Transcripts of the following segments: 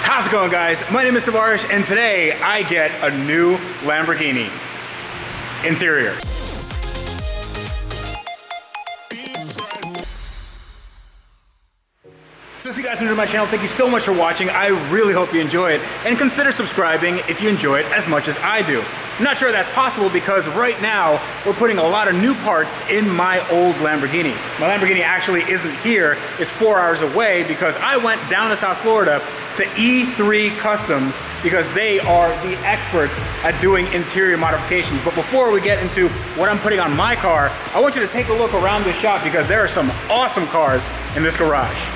How's it going, guys? My name is Tavarish, and today I get a new Lamborghini interior. So if you guys are new to my channel, thank you so much for watching. I really hope you enjoy it, and consider subscribing if you enjoy it as much as I do. I'm not sure that's possible because right now we're putting a lot of new parts in my old Lamborghini. My Lamborghini actually isn't here. It's 4 hours away because I went down to South Florida to E3 Customs because they are the experts at doing interior modifications. But before we get into what I'm putting on my car, I want you to take a look around this shop because there are some awesome cars in this garage.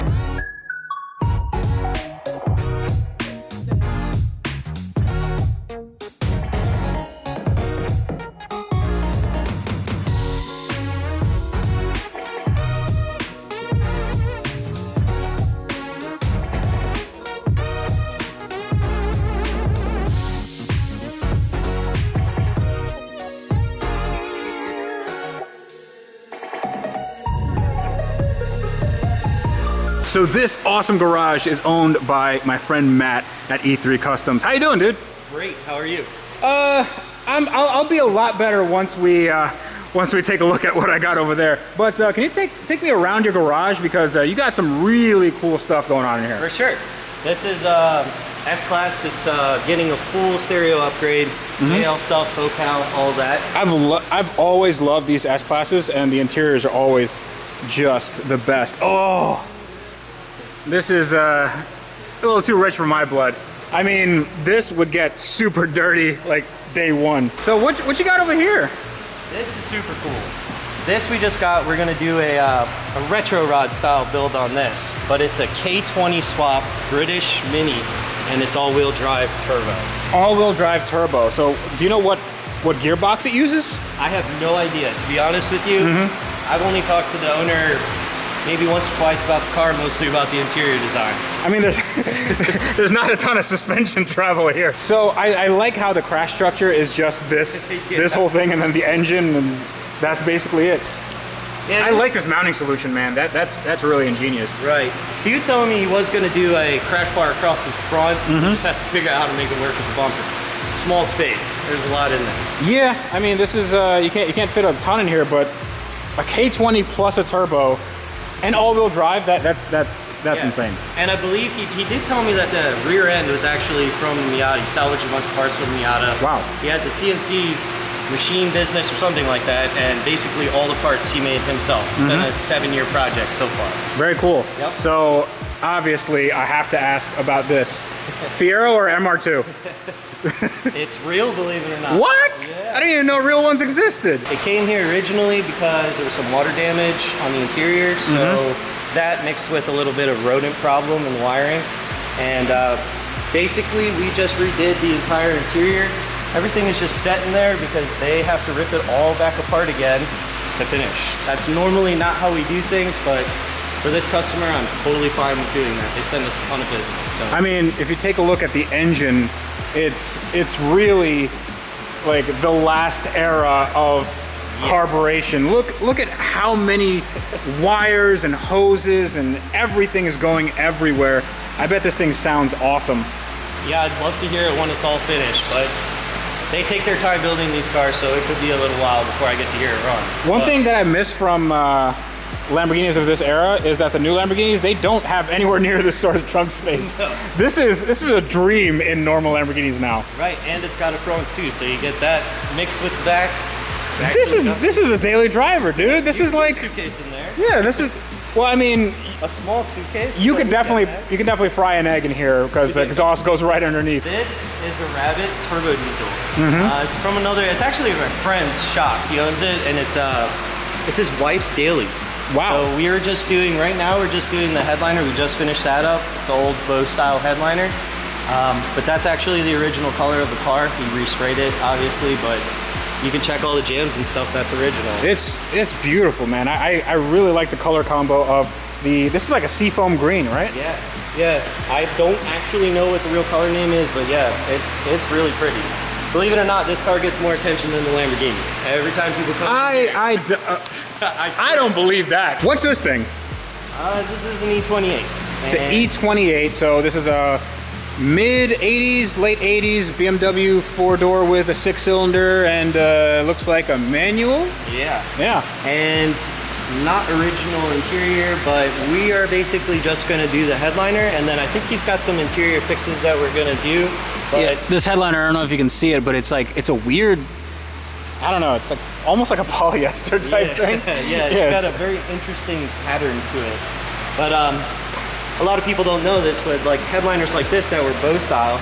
So this awesome garage is owned by my friend Matt at E3 Customs. How you doing, dude? Great. How are you? I'll be a lot better once we take a look at what I got over there. But can you take me around your garage because you got some really cool stuff going on in here. For sure. This is S-Class. It's getting a full stereo upgrade, JL stuff, Focal, all that. I've always loved these S-Classes, and the interiors are always just the best. Oh. This is a little too rich for my blood. I mean, this would get super dirty like day one. So what you got over here? This is super cool. This we just got, we're gonna do a retro rod style build on this, but it's a K20 swap British Mini, and it's all-wheel drive turbo. All-wheel drive turbo. So do you know what gearbox it uses? I have no idea, to be honest with you. I've only talked to the owner maybe once or twice about the car, mostly about the interior design. I mean, there's not a ton of suspension travel here. So I like how the crash structure is just this this whole thing, and then the engine, and that's basically it. Yeah, I like this mounting solution, man. That's really ingenious. Right. He was telling me he was going to do a crash bar across the front. He just has to figure out how to make it work with the bumper. Small space. There's a lot in there. Yeah, I mean, this is you can't fit a ton in here, but a K20 plus a turbo. And all-wheel drive, that's insane. And I believe he did tell me that the rear end was actually from the Miata. He salvaged a bunch of parts from the Miata. Wow. He has a CNC machine business or something like that, and basically all the parts he made himself. It's been a 7-year project so far. Very cool. Yep. So obviously I have to ask about this. Fiero or MR2? It's real, believe it or not. What? Yeah. I didn't even know real ones existed. It came here originally because there was some water damage on the interior, so that mixed with a little bit of rodent problem in wiring. And basically we just redid the entire interior. Everything is just set in there because they have to rip it all back apart again to finish. That's normally not how we do things, but for this customer, I'm totally fine with doing that. They send us a ton of business. So. I mean, if you take a look at the engine, it's really like the last era of carburation. Look at how many wires and hoses and everything is going everywhere. I bet this thing sounds awesome. Yeah, I'd love to hear it when it's all finished, but they take their time building these cars, so it could be a little while before I get to hear it run. One thing that I miss from Lamborghinis of this era is that the new Lamborghinis, they don't have anywhere near this sort of trunk space. No. This is a dream in normal Lamborghinis now. Right, and it's got a front too, so you get that mixed with the back. This is a daily driver, dude. This is like a suitcase in there. Yeah, this is. Well, I mean, a small suitcase. You could definitely fry an egg in here because the exhaust goes right underneath. This is a Rabbit turbo diesel. It's from it's actually my friend's shop. He owns it, and it's his wife's daily. Wow. So right now we're just doing the headliner. We just finished that up. It's an old Bow style headliner. But that's actually the original color of the car. He resprayed it, obviously, but you can check all the jams and stuff. That's original. It's beautiful, man. I really like the color combo of this is like a seafoam green, right? Yeah. I don't actually know what the real color name is, but yeah, it's really pretty. Believe it or not, this car gets more attention than the Lamborghini. Every time people come I don't believe that. What's this thing? This is an E28. It's an E28, so this is a mid 80s, late 80s BMW 4-door with a 6-cylinder and looks like a manual. Yeah. Yeah. And not original interior, but we are basically just going to do the headliner, and then I think he's got some interior fixes that we're going to do. But yeah, this headliner, I don't know if you can see it, but it's like, it's a weird, I don't know, it's like almost like a polyester type thing. Yeah, it's got a very interesting pattern to it. But a lot of people don't know this, but like headliners like this that were bow style,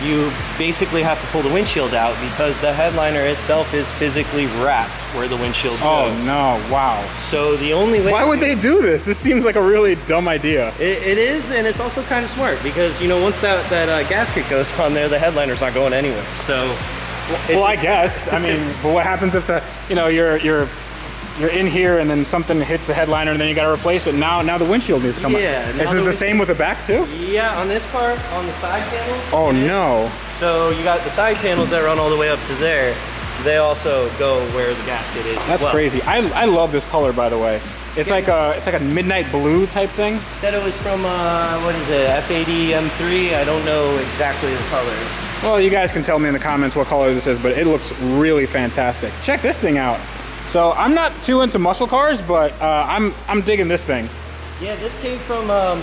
you basically have to pull the windshield out because the headliner itself is physically wrapped where the windshield goes. Oh no, wow. So the only way... Why would they do this? This seems like a really dumb idea. It is, and it's also kind of smart because, you know, once that gasket goes on there, the headliner's not going anywhere. So... Well, I guess. I mean, but what happens if the, you know, you're in here and then something hits the headliner and then you got to replace it. Now the windshield needs to come up. Is it the same with the back too? Yeah, on this car, on the side panels. Oh no. So you got the side panels that run all the way up to there. They also go where the gasket is. That's crazy. I love this color, by the way. It's like a midnight blue type thing. Said it was from what is it, F80 M3? I don't know exactly the color. Well, you guys can tell me in the comments what color this is, but it looks really fantastic. Check this thing out. So I'm not too into muscle cars, but I'm digging this thing. Yeah, this came from a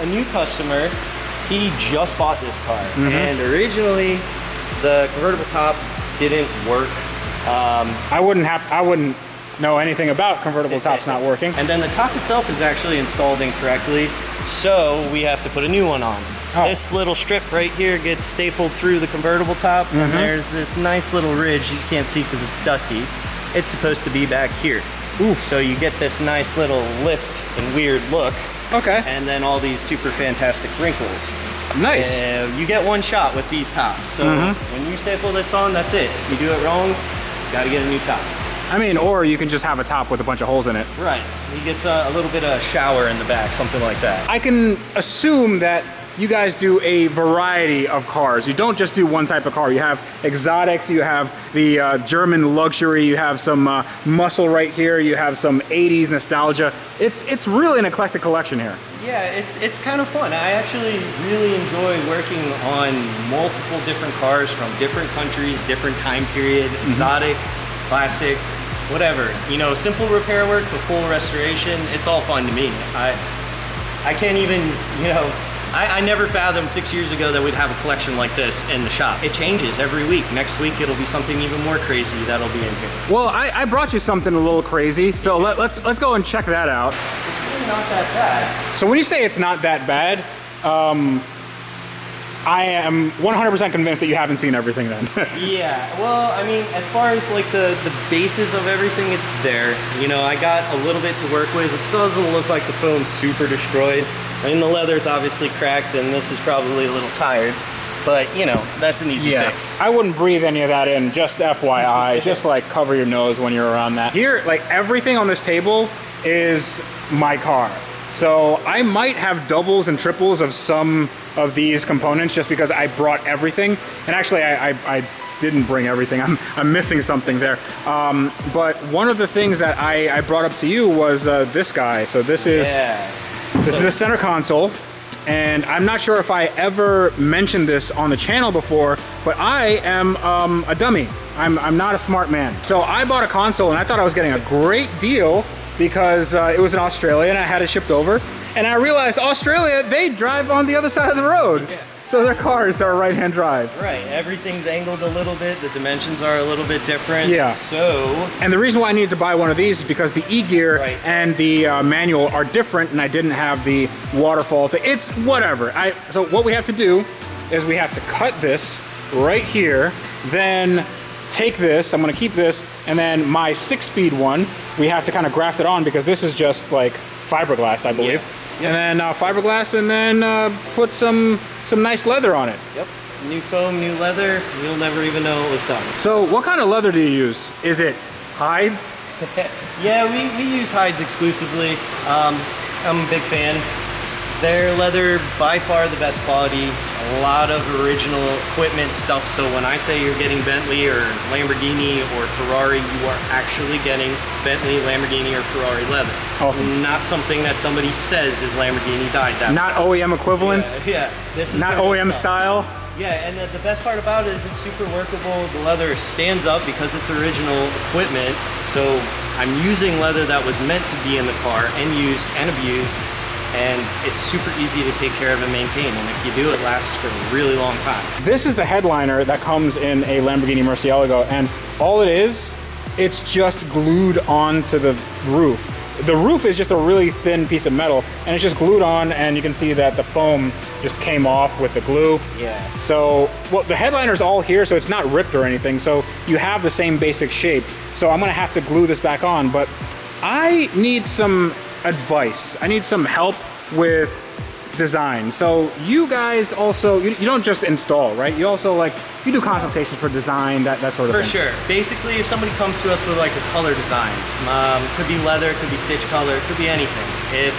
new customer. He just bought this car, and originally the convertible top didn't work. I wouldn't know anything about convertible tops not working. And then the top itself is actually installed incorrectly, so we have to put a new one on. This little strip right here gets stapled through the convertible top, and there's this nice little ridge you can't see because it's dusty. It's supposed to be back here. Oof. So you get this nice little lift and weird look. Okay. And then all these super fantastic wrinkles. Nice. You get one shot with these tops. So when you staple this on, that's it. You do it wrong, you gotta get a new top. I mean, or you can just have a top with a bunch of holes in it. Right. He gets a little bit of shower in the back, something like that. I can assume that you guys do a variety of cars. You don't just do one type of car. You have exotics, you have the German luxury, you have some muscle right here, you have some 80s nostalgia. It's really an eclectic collection here. Yeah, it's kind of fun. I actually really enjoy working on multiple different cars from different countries, different time period, exotic, classic, whatever. You know, simple repair work to full restoration, it's all fun to me. I can't even, you know, I never fathomed 6 years ago that we'd have a collection like this in the shop. It changes every week. Next week it'll be something even more crazy that'll be in here. Well, I brought you something a little crazy, so let's go and check that out. It's really not that bad. So when you say it's not that bad, I am 100% convinced that you haven't seen everything then. Yeah, well, I mean, as far as like the basis of everything, it's there. You know, I got a little bit to work with. It doesn't look like the foam's super destroyed. I mean, the leather's obviously cracked and this is probably a little tired, but you know, that's an easy fix. I wouldn't breathe any of that in, just FYI. Just like cover your nose when you're around that. Here, like everything on this table is my car. So I might have doubles and triples of some of these components just because I brought everything. And actually I didn't bring everything. I'm missing something there. But one of the things that I brought up to you was this guy. So this is this is the center console. And I'm not sure if I ever mentioned this on the channel before, but I am a dummy. I'm not a smart man. So I bought a console and I thought I was getting a great deal because it was in Australia and I had it shipped over. And I realized Australia, they drive on the other side of the road. Yeah. So their cars are right-hand drive. Right, everything's angled a little bit, the dimensions are a little bit different. Yeah. So... And the reason why I needed to buy one of these is because the e-gear and the manual are different and I didn't have the waterfall thing. It's whatever. So what we have to do is we have to cut this right here, then take this, I'm gonna keep this, and then my 6-speed one, we have to kind of graft it on because this is just like fiberglass, I believe. Yeah. And then fiberglass, and then put some nice leather on it. Yep. New foam, new leather. You'll never even know it was done. So what kind of leather do you use? Is it hides? Yeah, we use hides exclusively. I'm a big fan. Their leather, by far the best quality. a lot of original equipment stuff. So when I say you're getting Bentley or Lamborghini or Ferrari, you are actually getting Bentley, Lamborghini, or Ferrari leather. Awesome. Not something that somebody says is Lamborghini dyed that. Not OEM equivalent. Yeah. This is not OEM style. Yeah, and the best part about it is it's super workable. The leather stands up because it's original equipment. So I'm using leather that was meant to be in the car and used and abused. And it's super easy to take care of and maintain. And if you do, it lasts for a really long time. This is the headliner that comes in a Lamborghini Murcielago. And all it is, it's just glued onto the roof. The roof is just a really thin piece of metal, and it's just glued on, and you can see that the foam just came off with the glue. Yeah. So, well, the headliner's all here, so it's not ripped or anything, so you have the same basic shape. So I'm gonna have to glue this back on, but I need some advice. I need some help with design. So you guys also, you don't just install, right? You also you do consultations for design, that sort of thing. For sure. Basically, if somebody comes to us with like a color design, could be leather, could be stitch color, could be anything. If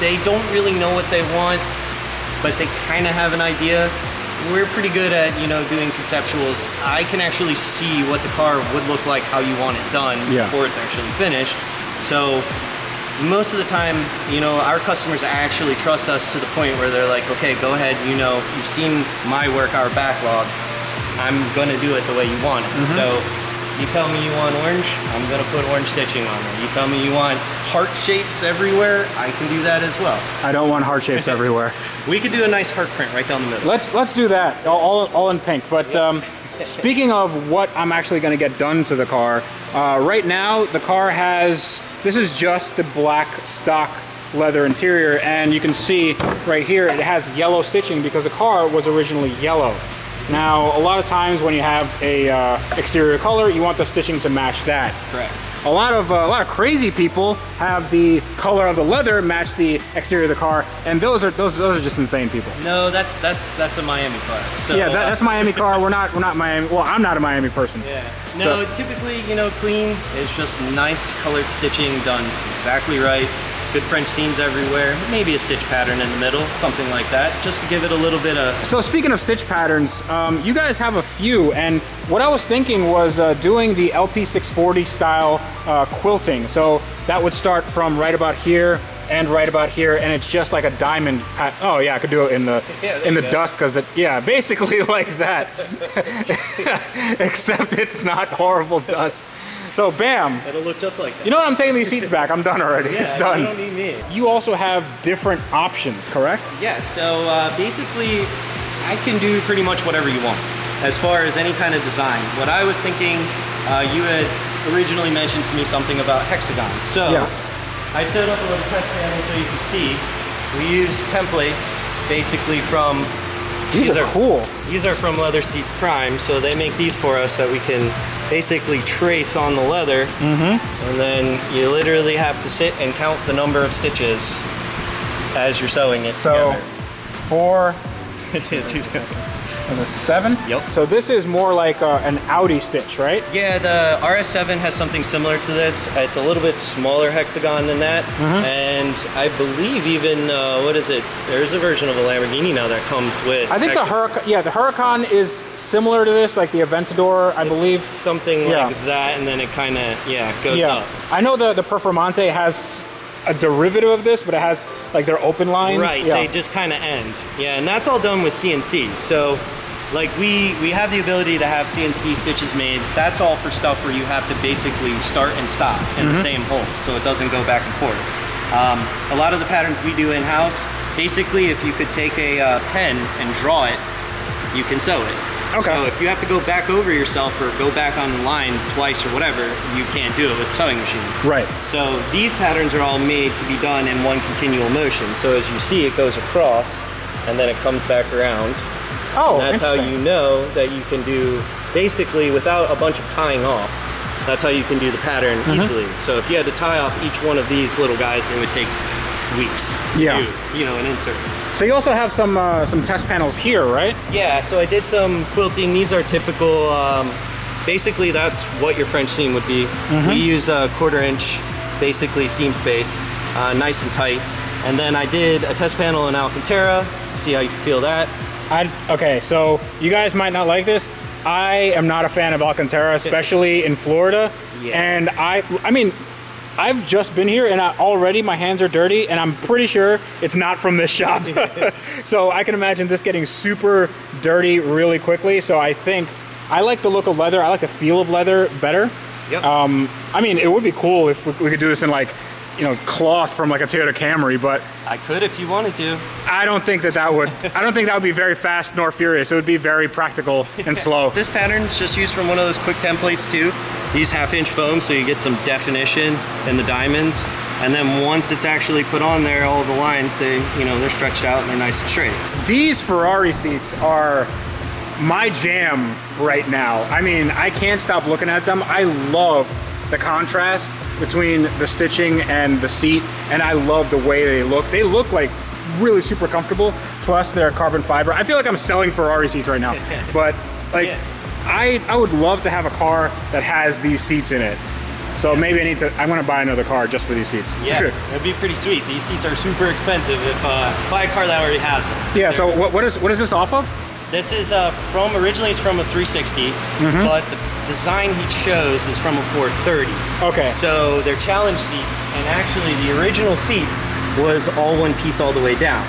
they don't really know what they want, but they kind of have an idea, we're pretty good at, doing conceptuals. I can actually see what the car would look like, how you want it done before it's actually finished. So most of the time, our customers actually trust us to the point where they're like, okay, go ahead, you've seen my work, our backlog. I'm gonna do it the way you want it. Mm-hmm. So you tell me you want orange, I'm gonna put orange stitching on it. You tell me you want heart shapes everywhere, I can do that as well. I don't want heart shapes everywhere. We could do a nice heart print right down the middle. Let's do that, all in pink. But speaking of what I'm actually gonna get done to the car, right now the car has, this is just the black stock leather interior, and you can see right here it has yellow stitching because the car was originally yellow. Now, a lot of times when you have a exterior color, you want the stitching to match that. Correct. A lot of crazy people have the color of the leather match the exterior of the car, and those are just insane people. No, that's a Miami car. So, yeah, that's Miami car. We're not Miami. Well, I'm not a Miami person. Yeah. No, so, typically, clean is just nice colored stitching done exactly right. Good French seams everywhere, maybe a stitch pattern in the middle, something like that, just to give it a little bit of... So speaking of stitch patterns, you guys have a few, and what I was thinking was doing the LP640 style quilting. So that would start from right about here and right about here, and it's just like a diamond. Oh yeah, I could do it in the dust, because basically like that, except it's not horrible dust. So bam. It'll look just like that. You know what? I'm taking these seats back. I'm done already. Yeah, it's done. You don't need me. You also have different options, correct? Yeah, so basically I can do pretty much whatever you want as far as any kind of design. What I was thinking, you had originally mentioned to me something about hexagons. So I set up a little test panel so you can see. We use templates basically from... These are cool. These are from Leather Seats Prime, so they make these for us that we can basically trace on the leather, and then you literally have to sit and count the number of stitches as you're sewing it together. 4, was it 7? Yep. So this is more like an Audi stitch, right? Yeah, the RS7 has something similar to this. It's a little bit smaller hexagon than that, and I believe even, what is it? There's a version of a Lamborghini now that comes with... I think the Huracan is similar to this, like the Aventador, I believe. Something like that, and then it kind of, goes up. I know the Performante has a derivative of this, but it has like their open lines. Right, they just kind of end. Yeah, and that's all done with CNC. So like we have the ability to have CNC stitches made. That's all for stuff where you have to basically start and stop in the same hole, so it doesn't go back and forth. A lot of the patterns we do in-house, basically if you could take a pen and draw it, you can sew it. Okay. So if you have to go back over yourself or go back on the line twice or whatever, you can't do it with a sewing machine. Right. So these patterns are all made to be done in one continual motion. So as you see, it goes across and then it comes back around. Oh, and that's how you know that you can do, basically without a bunch of tying off, that's how you can do the pattern easily. So if you had to tie off each one of these little guys, it would take weeks to do, an insert. So you also have some test panels here, right? Yeah, so I did some quilting. These are typical, basically that's what your French seam would be. We use a 1/4 inch, basically seam space, nice and tight. And then I did a test panel in Alcantara, see how you feel that. Okay, so you guys might not like this. I am not a fan of Alcantara, especially in Florida. Yeah. And I mean, I've just been here and already my hands are dirty and I'm pretty sure it's not from this shop. So I can imagine this getting super dirty really quickly. So I think I like the look of leather. I like the feel of leather better. Yep. I mean, it would be cool if we could do this in like, you know, cloth from like a Toyota Camry, but I could if you wanted to. I don't think that would be very fast nor furious. It would be very practical and slow. This pattern's just used from one of those quick templates too. Use 1/2-inch foam so you get some definition in the diamonds. And then once it's actually put on there, all the lines, they're stretched out and they're nice and straight. These Ferrari seats are my jam right now. I mean, I can't stop looking at them. I love the contrast between the stitching and the seat, and I love the way they look. They look like really super comfortable, plus they're carbon fiber. I feel like I'm selling Ferrari seats right now, but like, yeah. I would love to have a car that has these seats in it. So maybe I'm gonna buy another car just for these seats. Yeah, it'd be pretty sweet. These seats are super expensive if buy a car that already has them. Yeah, so what is this off of? This is originally it's from a 360, but the design he chose is from a 430. Okay. So they're challenge seats, and actually the original seat was all one piece all the way down.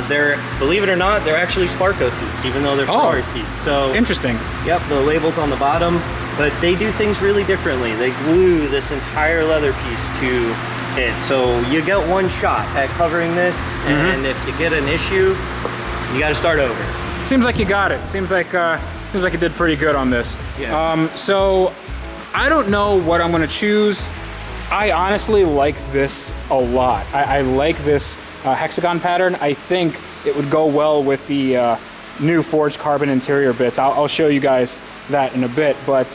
They're, believe it or not, they're actually Sparco seats, even though they're Ferrari seats. So interesting. Yep, the label's on the bottom, but they do things really differently. They glue this entire leather piece to it, so you get one shot at covering this, and if you get an issue, you got to start over. Seems like you got it. Seems like you did pretty good on this. Yeah. So I don't know what I'm gonna choose. I honestly like this a lot. I like this hexagon pattern. I think it would go well with the new forged carbon interior bits. I'll show you guys that in a bit, but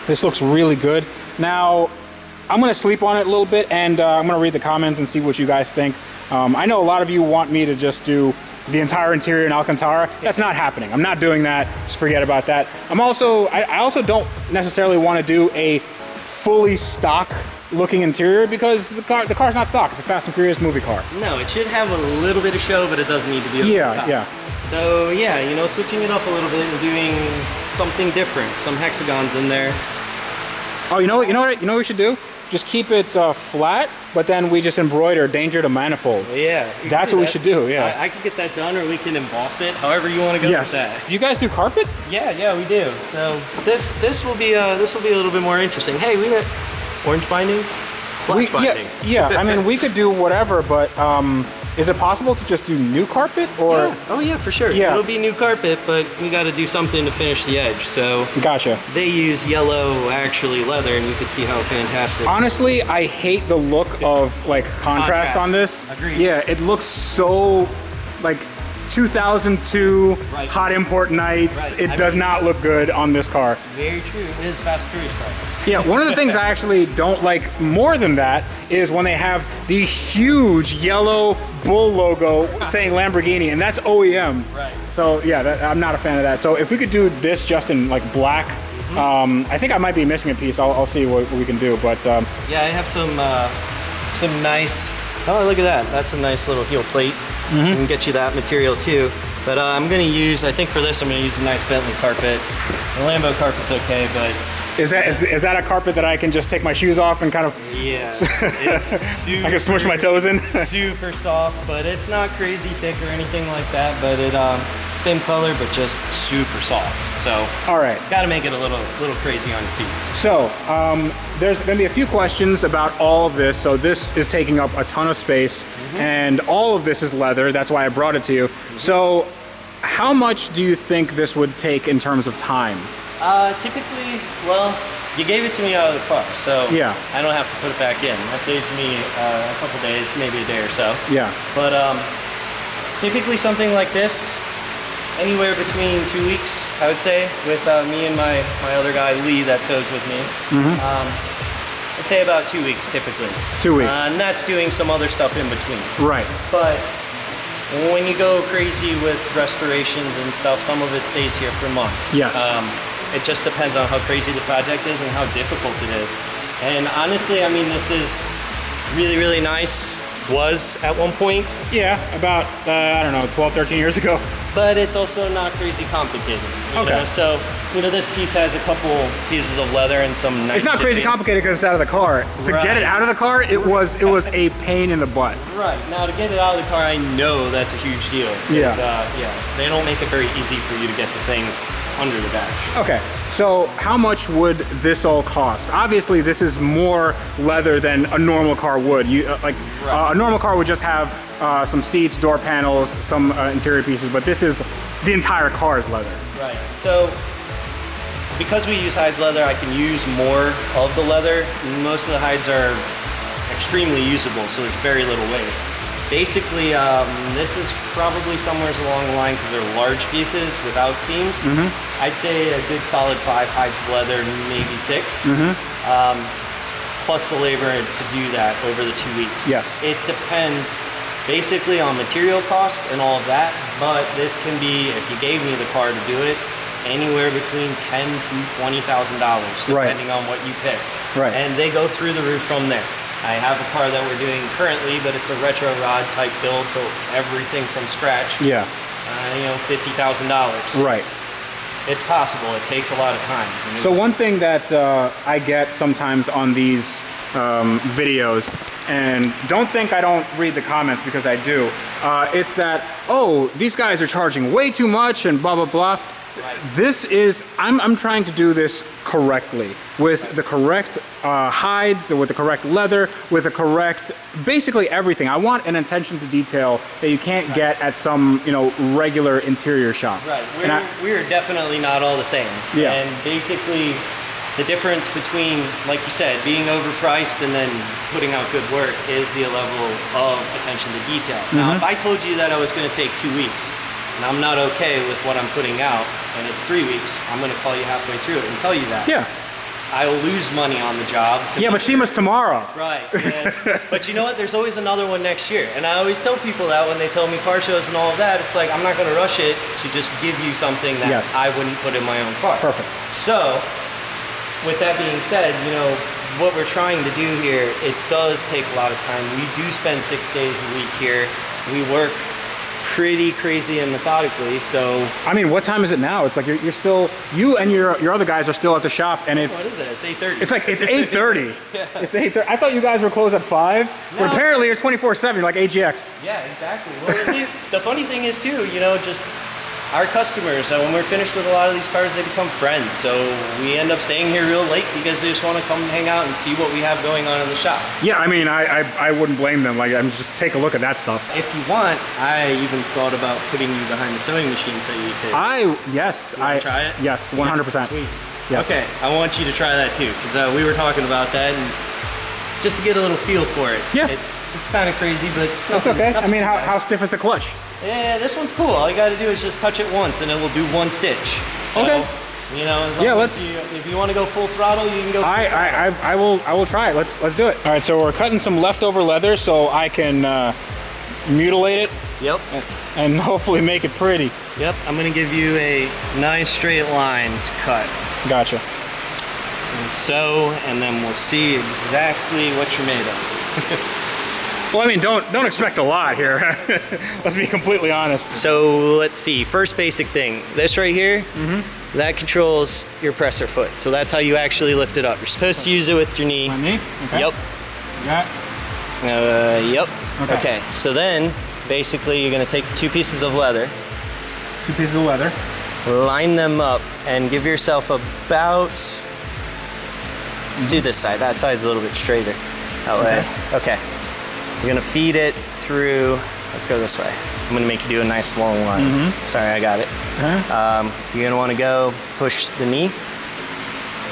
this looks really good. Now, I'm gonna sleep on it a little bit, and I'm gonna read the comments and see what you guys think. I know a lot of you want me to just do the entire interior in Alcantara. That's not happening. I'm not doing that. Just forget about that. I also don't necessarily want to do a fully stock looking interior because the car's not stock. It's a Fast and Furious movie car. No, it should have a little bit of show, but it doesn't need to be over the top. Yeah. So yeah, switching it up a little bit and doing something different, some hexagons in there. Oh, you know what we should do? Just keep it flat, but then we just embroider danger to manifold. Yeah. That's what we should do, yeah. I could get that done, or we can emboss it, however you want to go with that. Do you guys do carpet? Yeah, we do. So this will be a little bit more interesting. Hey, we got orange binding, black binding. Yeah, I mean, we could do whatever, but is it possible to just do new carpet, or? Yeah. Oh yeah, for sure. Yeah. It'll be new carpet, but we got to do something to finish the edge. So gotcha. They use yellow, actually leather, and you can see how fantastic. Honestly, I hate the look of like contrast on this. Agreed. Yeah, it looks so like 2002 hot import nights. It does not look good on this car. Very true. It is a Fast and Furious car. Yeah, one of the things I actually don't like more than that is when they have the huge yellow bull logo saying Lamborghini, and that's OEM. Right. So yeah, I'm not a fan of that. So if we could do this just in like black, I think I might be missing a piece. I'll see what we can do. But yeah, I have some nice. Oh, look at that. That's a nice little heel plate. We can get you that material too. But I'm gonna use. I think for this, I'm gonna use a nice Bentley carpet. The Lambo carpet's okay, but. Is that a carpet that I can just take my shoes off and kind of? Yeah, it's super, I can smush my toes in. Super soft, but it's not crazy thick or anything like that. But it same color, but just super soft. So all right, got to make it a little crazy on your feet. So there's going to be a few questions about all of this. So this is taking up a ton of space, and all of this is leather. That's why I brought it to you. So how much do you think this would take in terms of time? Typically, well, you gave it to me out of the car, so yeah. I don't have to put it back in. That saves me a couple days, maybe a day or so. Yeah. But typically something like this, anywhere between 2 weeks, I would say, with me and my other guy, Lee, that sews with me. I'd say about 2 weeks typically. 2 weeks. And that's doing some other stuff in between. Right. But when you go crazy with restorations and stuff, some of it stays here for months. Yes. It just depends on how crazy the project is and how difficult it is. And honestly, I mean, this is really, really nice. was at one point. Yeah, about, I don't know, 12, 13 years ago. But it's also not crazy complicated. You know? So, this piece has a couple pieces of leather and some nice. It's not crazy complicated because it's out of the car. To get it out of the car, it was a pain in the butt. Right. Now to get it out of the car, I know that's a huge deal. Yeah. They don't make it very easy for you to get to things under the dash. Okay. So how much would this all cost? Obviously, this is more leather than a normal car would. A normal car would just have some seats, door panels, some interior pieces, but this is the entire car's leather. Right. So because we use hides leather, I can use more of the leather. Most of the hides are extremely usable, so there's very little waste. Basically, this is probably somewhere along the line because they're large pieces without seams. I'd say a good solid 5 hides of leather, maybe 6. Plus the labor to do that over the 2 weeks. Yes. It depends basically on material cost and all of that, but this can be, if you gave me the car to do it, anywhere between $10,000 to $20,000, depending on what you pick. Right. And they go through the roof from there. I have a car that we're doing currently, but it's a retro rod type build, so everything from scratch. Yeah. $50,000. Right. It's possible. It takes a lot of time. So one thing that I get sometimes on these videos, and don't think I don't read the comments because I do, it's that, oh, these guys are charging way too much and blah, blah, blah. Right. This is, I'm trying to do this correctly with the correct hides, with the correct leather, with the correct, basically everything. I want an attention to detail that you can't get at some, regular interior shop. Right, we're definitely not all the same. Yeah. And basically the difference between, like you said, being overpriced and then putting out good work is the level of attention to detail. Now, if I told you that I was gonna take 2 weeks, and I'm not okay with what I'm putting out, and it's 3 weeks, I'm gonna call you halfway through it and tell you that. Yeah. I will lose money on the job. Yeah, but SEMA's tomorrow. Right. But you know what? There's always another one next year. And I always tell people that when they tell me car shows and all of that, it's like, I'm not gonna rush it to just give you something that I wouldn't put in my own car. Perfect. So, with that being said, what we're trying to do here, it does take a lot of time. We do spend 6 days a week here. We work pretty crazy and methodically, so. I mean, what time is it now? It's like you're still, you and your other guys are still at the shop, and it's. What is it? It's 8:30. It's like, it's 8:30. Yeah. It's 8:30. I thought you guys were closed at 5, but apparently you're 24/7, like AGX. Yeah, exactly. Well, the funny thing is too, just our customers, when we're finished with a lot of these cars, they become friends. So we end up staying here real late because they just want to come hang out and see what we have going on in the shop. Yeah, I mean, I wouldn't blame them. Like, I'm just take a look at that stuff. If you want, I even thought about putting you behind the sewing machine so you could. Yes. I try it. Yes, 100%. Sweet. Yes. Okay, I want you to try that too, because we were talking about that, and just to get a little feel for it. Yeah. It's kind of crazy, but it's nothing. It's okay. I mean, how stiff is the clutch? Yeah, this one's cool. All you got to do is just touch it once, and it will do 1 stitch. So, as long as if you want to go full throttle, you can go. I will try it. Let's do it. All right, so we're cutting some leftover leather so I can mutilate it. Yep. And hopefully make it pretty. Yep. I'm gonna give you a nice straight line to cut. Gotcha. And sew, and then we'll see exactly what you're made of. Well, I mean, don't expect a lot here. Let's be completely honest. So let's see. First basic thing. This right here, that controls your presser foot. So that's how you actually lift it up. You're supposed to use it with your knee. My knee? Okay. Yep. Got it? Yep. Okay. So then, basically, you're gonna take the 2 pieces of leather. 2 pieces of leather. Line them up and give yourself about. Do this side. That side's a little bit straighter. That way. Okay. You're gonna feed it through, let's go this way. I'm gonna make you do a nice long line. Sorry, I got it. You're gonna wanna go push the knee.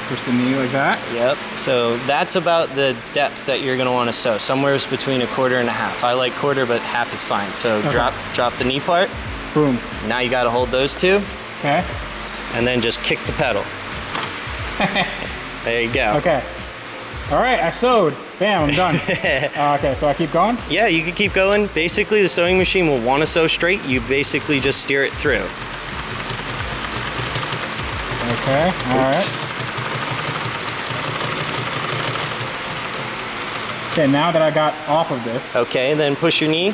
Push the knee like that? Yep, so that's about the depth that you're gonna wanna sew. Somewhere between 1/4 and 1/2. I like 1/4, but 1/2 is fine. So drop the knee part. Boom. Now you gotta hold those 2. Okay. And then just kick the pedal. There you go. Okay. All right, I sewed. Bam, I'm done. Okay, so I keep going? Yeah, you can keep going. Basically, the sewing machine will want to sew straight. You basically just steer it through. Okay, all right. Okay, now that I got off of this, Okay, then push your knee,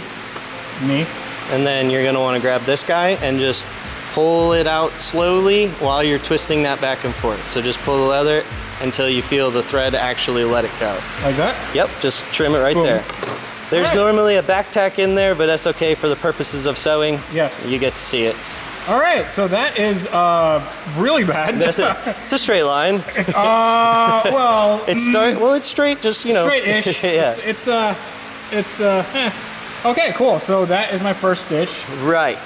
knee. and then you're gonna wanna grab this guy and just pull it out slowly while you're twisting that back and forth. So just pull the leather until you feel the thread actually let it go. Like that? Yep, just trim it right Boom. there. There's Alright. normally a back tack in there, but that's okay for the purposes of sewing. Yes. You get to see it. All right, so that is really bad. It's a straight line. Well, It's straight, just, you know. straight-ish. Yeah. Okay, cool. So that is my first stitch. Right.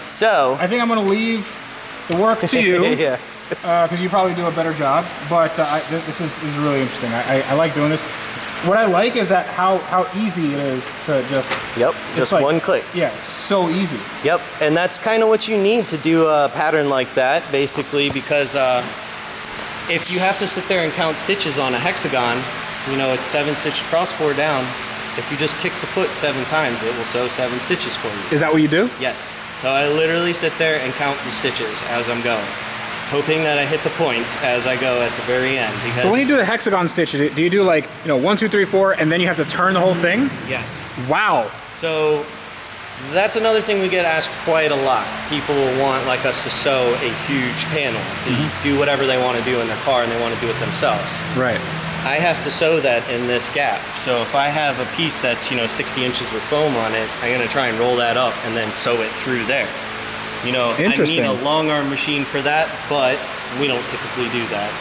So. I think I'm gonna leave the work to you. Yeah. Because you probably do a better job. But this is really interesting. I like doing this. What I like is that how easy it is to just. Yep. Just like, one click. Yeah, it's so easy. Yep. And that's kind of what you need to do a pattern like that, basically, because if you have to sit there and count stitches on a hexagon, you know, it's 7 stitches across, 4 down. If you just kick the foot 7 times, it will sew 7 stitches for you. Is that what you do? Yes. So I literally sit there and count the stitches as I'm going, hoping that I hit the points as I go at the very end. Because So when you do the hexagon stitch, do you do like, 1, 2, 3, 4, and then you have to turn the whole thing? Yes. Wow. So that's another thing we get asked quite a lot. People want like us to sew a huge panel to do whatever they want to do in their car, and they want to do it themselves. Right. I have to sew that in this gap. So if I have a piece that's 60 inches with foam on it, I'm gonna try and roll that up and then sew it through there. I need a long arm machine for that, but we don't typically do that.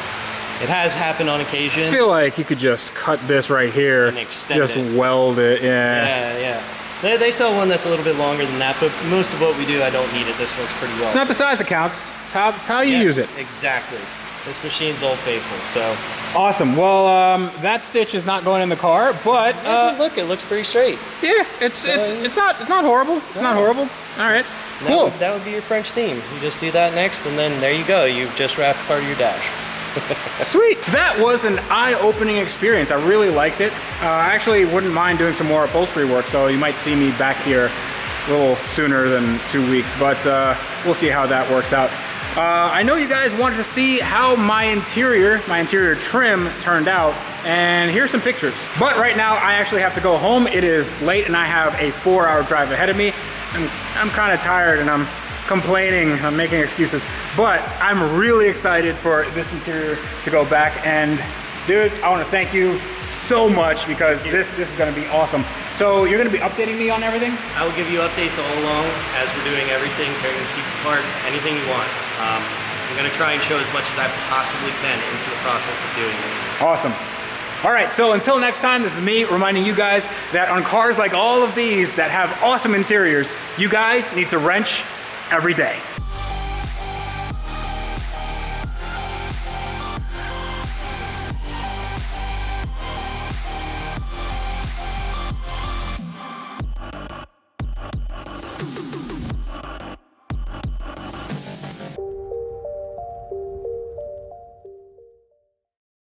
It has happened on occasion. I feel like you could just cut this right here, and extend just it. weld it. Yeah. Yeah. They sell one that's a little bit longer than that, but most of what we do, I don't need it. This works pretty well. It's not the size that counts. It's how you use it. Exactly. This machine's old faithful, so. Awesome. Well, that stitch is not going in the car, but Look, it looks pretty straight. yeah, it's not horrible. It's not horrible. All right. Cool. That would be your French theme. You just do that next, and then there you go. You've just wrapped part of your dash. Sweet. So that was an eye-opening experience. I really liked it. I actually wouldn't mind doing some more upholstery work, so you might see me back here a little sooner than 2 weeks, but we'll see how that works out. I know you guys wanted to see how my interior trim turned out, and here's some pictures. But right now, I actually have to go home. It is late, and I have a 4-hour drive ahead of me. I'm kind of tired, and I'm complaining, I'm making excuses, but I'm really excited for this interior to go back. And dude, I want to thank you so much, because this is going to be awesome. So you're going to be updating me on everything? I will give you updates all along as we're doing everything, tearing the seats apart, anything you want. I'm going to try and show as much as I possibly can into the process of doing it. Awesome. All right, so until next time, this is me reminding you guys that on cars like all of these that have awesome interiors, you guys need to wrench every day.